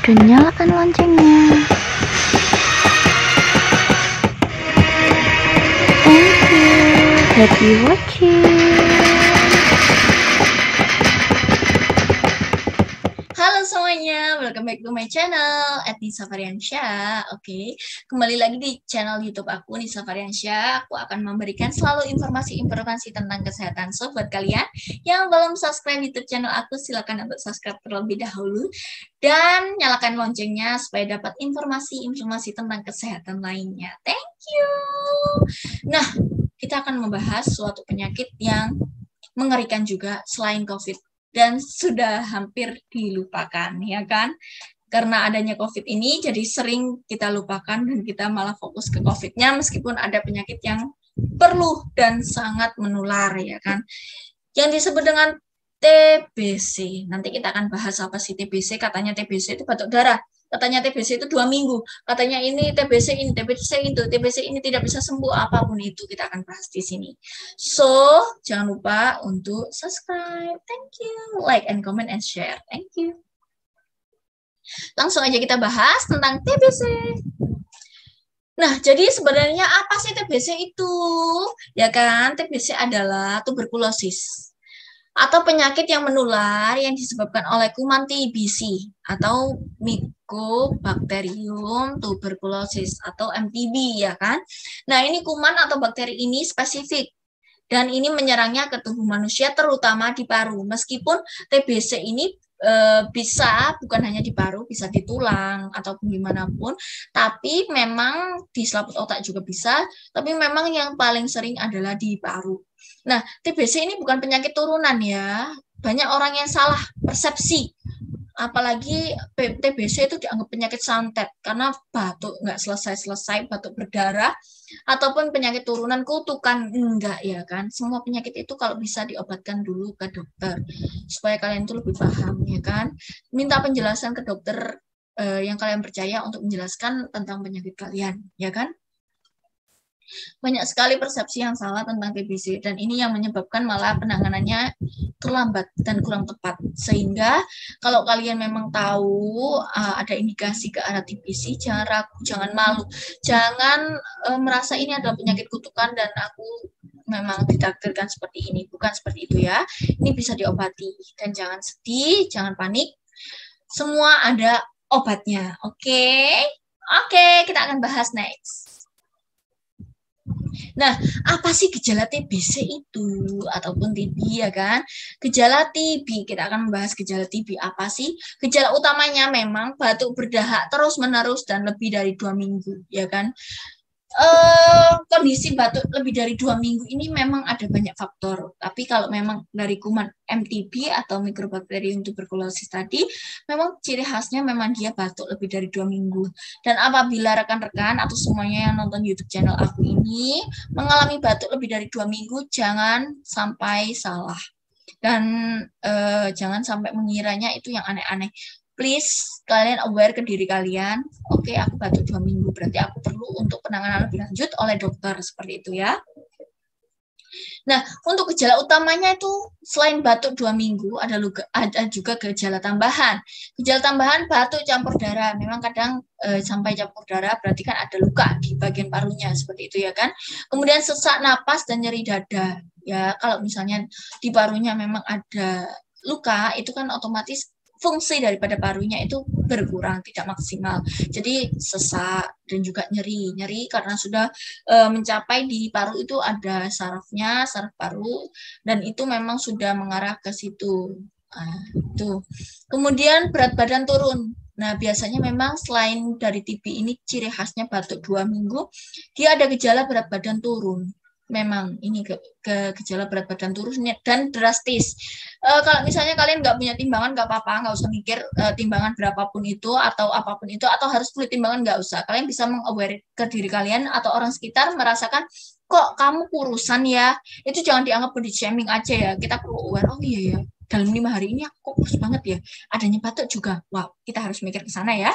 dan nyalakan loncengnya. Thank you. Happy watching. Halo semuanya, welcome back to my channel Nisa Variansyah. Oke, kembali lagi di channel YouTube aku Nisa Variansyah. Aku akan memberikan selalu informasi-informasi tentang kesehatan. So buat kalian yang belum subscribe YouTube channel aku, silakan untuk subscribe terlebih dahulu dan nyalakan loncengnya supaya dapat informasi-informasi tentang kesehatan lainnya. Thank you. Nah, kita akan membahas suatu penyakit yang mengerikan juga selain COVID dan sudah hampir dilupakan, ya kan? Karena adanya COVID ini, jadi sering kita lupakan dan kita malah fokus ke COVID-nya, meskipun ada penyakit yang perlu dan sangat menular, ya kan? Yang disebut dengan TBC. Nanti kita akan bahas apa sih TBC. Katanya TBC itu batuk darah. Katanya TBC itu 2 minggu. Katanya ini TBC ini, TBC itu, TBC ini tidak bisa sembuh, apapun itu kita akan bahas di sini. So, jangan lupa untuk subscribe. Thank you. Like and comment and share. Thank you. Langsung aja kita bahas tentang TBC. Nah, jadi sebenarnya apa sih TBC itu? Ya kan, TBC adalah tuberkulosis atau penyakit yang menular yang disebabkan oleh kuman TBC atau Mycobacterium tuberculosis atau MTB, ya kan. Nah, ini kuman atau bakteri ini spesifik dan ini menyerangnya ke tubuh manusia terutama di paru. Meskipun TBC ini bisa bukan hanya di paru, bisa di tulang ataupun dimanapun, tapi memang di selaput otak juga bisa, tapi memang yang paling sering adalah di paru. Nah, TBC ini bukan penyakit turunan ya, banyak orang yang salah persepsi, apalagi TBC itu dianggap penyakit santet, karena batuk nggak selesai-selesai, batuk berdarah, ataupun penyakit turunan kutukan, enggak ya kan. Semua penyakit itu kalau bisa diobatkan dulu ke dokter, supaya kalian itu lebih paham ya kan. Minta penjelasan ke dokter yang kalian percaya untuk menjelaskan tentang penyakit kalian, ya kan. Banyak sekali persepsi yang salah tentang TBC dan ini yang menyebabkan malah penanganannya terlambat dan kurang tepat. Sehingga kalau kalian memang tahu ada indikasi ke arah TBC, jangan ragu, jangan malu, jangan merasa ini adalah penyakit kutukan dan aku memang ditakdirkan seperti ini. Bukan seperti itu ya. Ini bisa diobati dan jangan sedih, jangan panik. Semua ada obatnya. Oke, kita akan bahas next. Nah, apa sih gejala TBC itu ataupun TB ya kan? Gejala TB, kita akan membahas gejala TB apa sih? Gejala utamanya memang batuk berdahak terus-menerus dan lebih dari 2 minggu ya kan? Kondisi batuk lebih dari 2 minggu ini memang ada banyak faktor. Tapi kalau memang dari kuman MTB atau Mycobacterium tuberculosis tadi, memang ciri khasnya memang dia batuk lebih dari 2 minggu. Dan apabila rekan-rekan atau semuanya yang nonton YouTube channel aku ini mengalami batuk lebih dari 2 minggu, jangan sampai salah. Dan jangan sampai mengiranya itu yang aneh-aneh. Please, kalian aware ke diri kalian. Oke, aku batuk 2 minggu, berarti aku perlu untuk penanganan lebih lanjut oleh dokter, seperti itu ya. Nah, untuk gejala utamanya itu selain batuk 2 minggu, ada juga gejala tambahan. Gejala tambahan batuk campur darah. Memang kadang sampai campur darah berarti kan ada luka di bagian parunya, seperti itu ya kan. Kemudian sesak napas dan nyeri dada. Ya, kalau misalnya di parunya memang ada luka, itu kan otomatis fungsi daripada parunya itu berkurang, tidak maksimal. Jadi sesak dan juga nyeri karena sudah mencapai di paru itu ada sarafnya, saraf paru, dan itu memang sudah mengarah ke situ. Tuh. Kemudian berat badan turun. Nah, biasanya memang selain dari TB ini ciri khasnya batuk 2 minggu, dia ada gejala berat badan turun. Memang ini gejala berat badan turun dan drastis. Kalau misalnya kalian nggak punya timbangan, nggak apa-apa, nggak usah mikir timbangan berapapun itu atau apapun itu, atau harus beli timbangan, nggak usah. Kalian bisa meng-aware ke diri kalian atau orang sekitar merasakan, kok kamu kurusan ya, itu jangan dianggap body shaming aja ya. Kita perlu aware, oh iya ya, dalam 5 hari ini aku kurus banget ya, adanya batuk juga. Wow, kita harus mikir ke sana ya.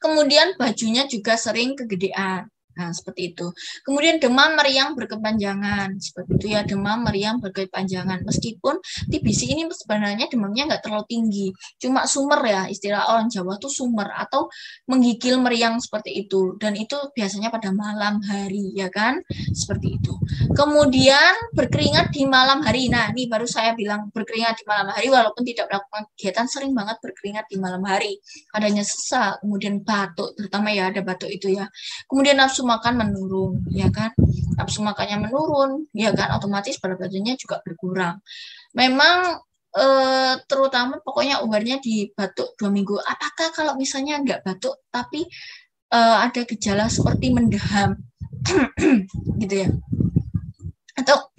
Kemudian bajunya juga sering kegedean. Nah, seperti itu. Kemudian demam meriang berkepanjangan. Seperti itu ya, demam meriang berkepanjangan. Meskipun TBC ini sebenarnya demamnya nggak terlalu tinggi. Cuma sumer ya, istilah orang Jawa tuh sumer atau menggigil meriang seperti itu. Dan itu biasanya pada malam hari, ya kan? Seperti itu. Kemudian berkeringat di malam hari. Nah, ini baru saya bilang berkeringat di malam hari walaupun tidak melakukan kegiatan, sering banget berkeringat di malam hari. Adanya sesak, kemudian batuk, terutama ya ada batuk itu ya. Kemudian nafsu makan menurun, ya kan? Nafsu makannya menurun, ya kan? Otomatis berat badannya juga berkurang. Memang terutama pokoknya ubarnya di batuk 2 minggu. Apakah kalau misalnya nggak batuk tapi ada gejala seperti mendeham, gitu ya? Atau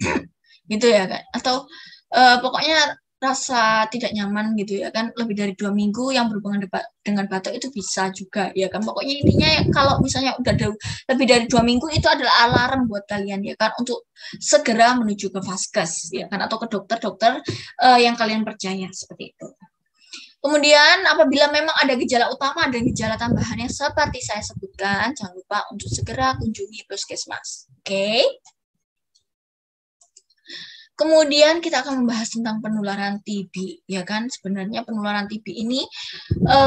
gitu ya kan? Atau pokoknya rasa tidak nyaman gitu ya kan, lebih dari 2 minggu yang berhubungan dengan batuk itu bisa juga ya kan. Pokoknya intinya kalau misalnya udah lebih dari 2 minggu itu adalah alarm buat kalian ya kan untuk segera menuju ke vaskes ya kan, atau ke dokter-dokter yang kalian percaya, seperti itu. Kemudian apabila memang ada gejala utama dan gejala tambahannya seperti saya sebutkan, jangan lupa untuk segera kunjungi puskesmas. Oke? Kemudian kita akan membahas tentang penularan TB, ya kan? Sebenarnya penularan TB ini,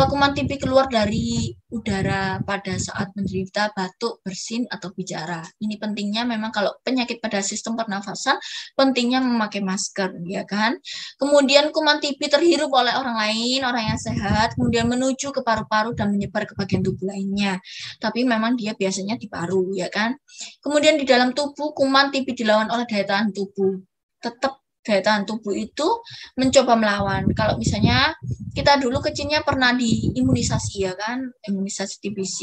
kuman TB keluar dari udara pada saat menderita batuk, bersin, atau bicara. Ini pentingnya memang kalau penyakit pada sistem pernafasan, pentingnya memakai masker, ya kan? Kemudian kuman TB terhirup oleh orang lain, orang yang sehat, kemudian menuju ke paru-paru dan menyebar ke bagian tubuh lainnya. Tapi memang dia biasanya di paru, ya kan? Kemudian di dalam tubuh, kuman TB dilawan oleh daya tahan tubuh. Tetap daya tahan tubuh itu mencoba melawan. Kalau misalnya kita dulu kecilnya pernah diimunisasi ya kan, imunisasi TBC,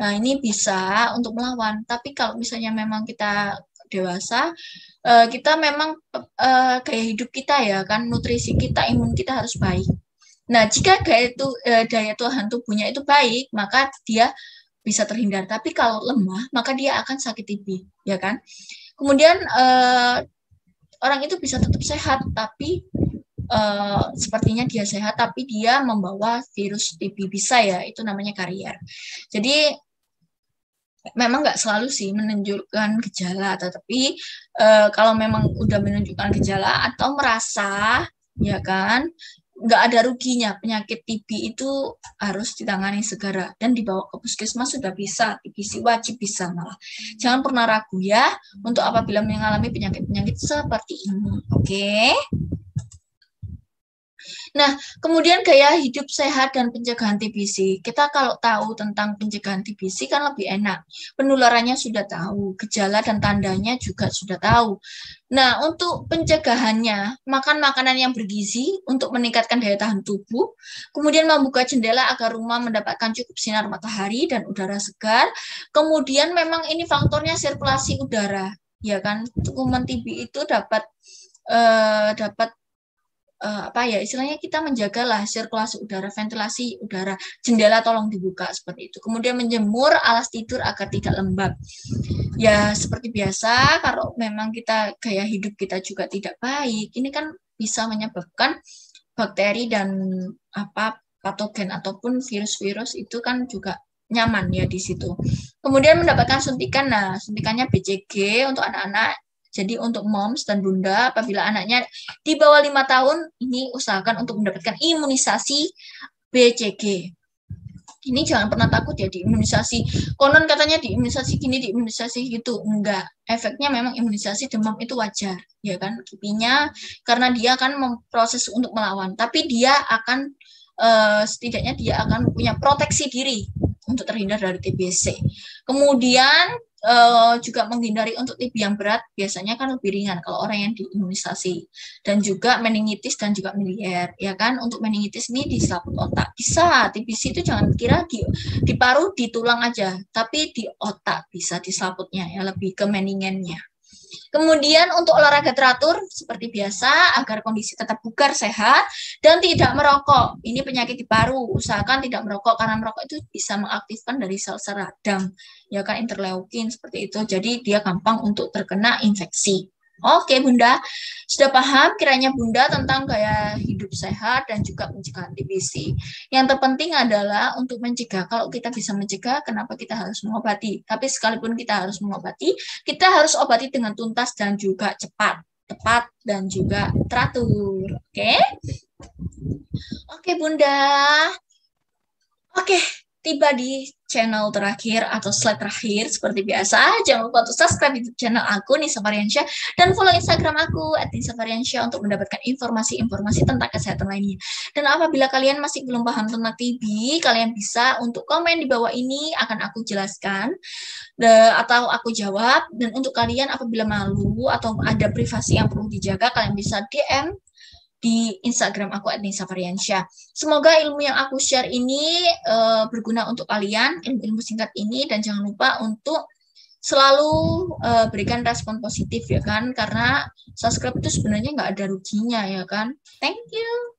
nah ini bisa untuk melawan. Tapi kalau misalnya memang kita dewasa, kita memang gaya hidup kita ya kan, nutrisi kita, imun kita harus baik. Nah, jika daya tahan tubuhnya itu baik, maka dia bisa terhindar. Tapi kalau lemah, maka dia akan sakit TB, ya kan? Kemudian orang itu bisa tetap sehat, tapi sepertinya dia sehat, tapi dia membawa virus TB, bisa ya, itu namanya karier. Jadi memang nggak selalu sih menunjukkan gejala, tetapi kalau memang udah menunjukkan gejala atau merasa, ya kan, nggak ada ruginya, penyakit TB itu harus ditangani segera dan dibawa ke puskesmas sudah bisa, TBC wajib bisa malah. Jangan pernah ragu ya untuk apabila mengalami penyakit-penyakit seperti ini. Oke? Nah, kemudian gaya hidup sehat dan pencegahan TBC. Kita kalau tahu tentang pencegahan TBC kan lebih enak. Penularannya sudah tahu, gejala dan tandanya juga sudah tahu. Nah, untuk pencegahannya, makan makanan yang bergizi untuk meningkatkan daya tahan tubuh, kemudian membuka jendela agar rumah mendapatkan cukup sinar matahari dan udara segar. Kemudian memang ini faktornya sirkulasi udara, ya kan? Kuman TB itu dapat apa ya istilahnya, kita menjagalah sirkulasi udara, ventilasi udara, jendela tolong dibuka seperti itu. Kemudian menjemur alas tidur agar tidak lembab. Ya seperti biasa, kalau memang kita gaya hidup kita juga tidak baik, ini kan bisa menyebabkan bakteri dan patogen ataupun virus-virus itu kan juga nyaman ya di situ. Kemudian mendapatkan suntikan, nah suntikannya BCG untuk anak-anak. Jadi untuk moms dan bunda, apabila anaknya di bawah 5 tahun, ini usahakan untuk mendapatkan imunisasi BCG. Ini jangan pernah takut ya diimunisasi. Konon katanya diimunisasi gini, diimunisasi gitu. Enggak. Efeknya memang imunisasi demam itu wajar, ya kan? Kipinya karena dia akan memproses untuk melawan, tapi dia akan setidaknya dia akan punya proteksi diri untuk terhindar dari TBC. Kemudian juga menghindari untuk TB yang berat, biasanya kan lebih ringan kalau orang yang diimunisasi. Dan juga meningitis dan juga miliar, ya kan? Untuk meningitis ini di selaput otak. Bisa, TBC itu jangan kira di paru, di tulang aja, tapi di otak bisa, di selaputnya ya, lebih ke meningennya. Kemudian untuk olahraga teratur seperti biasa agar kondisi tetap bugar, sehat, dan tidak merokok. Ini penyakit di paru, usahakan tidak merokok karena merokok itu bisa mengaktifkan dari sel-sel radang, ya kan, interleukin seperti itu. Jadi dia gampang untuk terkena infeksi. Oke, Bunda. Sudah paham kiranya Bunda tentang gaya hidup sehat dan juga pencegahan TBC. Yang terpenting adalah untuk mencegah. Kalau kita bisa mencegah, kenapa kita harus mengobati? Tapi sekalipun kita harus mengobati, kita harus obati dengan tuntas dan juga cepat, tepat dan juga teratur. Oke? Oke, Bunda. Oke, tiba di channel terakhir atau slide terakhir seperti biasa. Jangan lupa untuk subscribe YouTube channel aku Nisa Variansyah dan follow Instagram aku @nisavariansyah untuk mendapatkan informasi-informasi tentang kesehatan lainnya. Dan apabila kalian masih belum paham tentang TB, kalian bisa untuk komen di bawah ini akan aku jelaskan atau aku jawab. Dan untuk kalian apabila malu atau ada privasi yang perlu dijaga, kalian bisa DM di Instagram aku @nisavariansyah. Semoga ilmu yang aku share ini berguna untuk kalian, ilmu-ilmu singkat ini, dan jangan lupa untuk selalu berikan respon positif ya kan, karena subscribe itu sebenarnya nggak ada ruginya ya kan. Thank you.